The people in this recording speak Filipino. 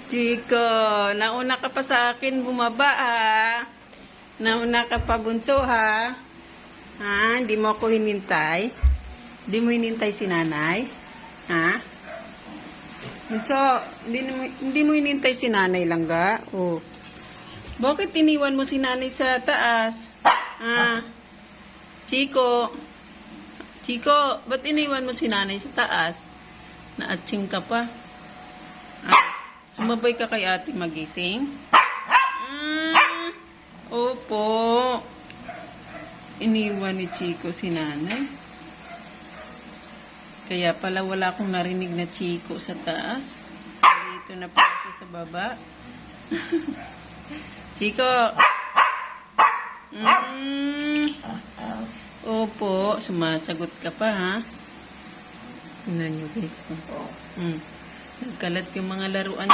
Chico, nauna ka pa sa akin bumaba ha. Nauna ka pa bunso ha. Ha? Hindi mo ako hinintay? Hindi mo hinintay si nanay? Ha? Bunso, hindi mo hinintay si nanay lang ga? Oh. Bakit iniwan mo si nanay sa taas? Ha? Chico, ba't iniwan mo si nanay sa taas? Naatsing ka pa. Sumabay ka kay ate magising? Opo. Iniwan ni Chico si nanay. Kaya pala wala akong narinig na Chico sa taas. Dito na pa siya sa baba. Chico. Opo. Sumasagot ka pa ha. Tingnan nyo guys. Nagkalat yung mga laruan.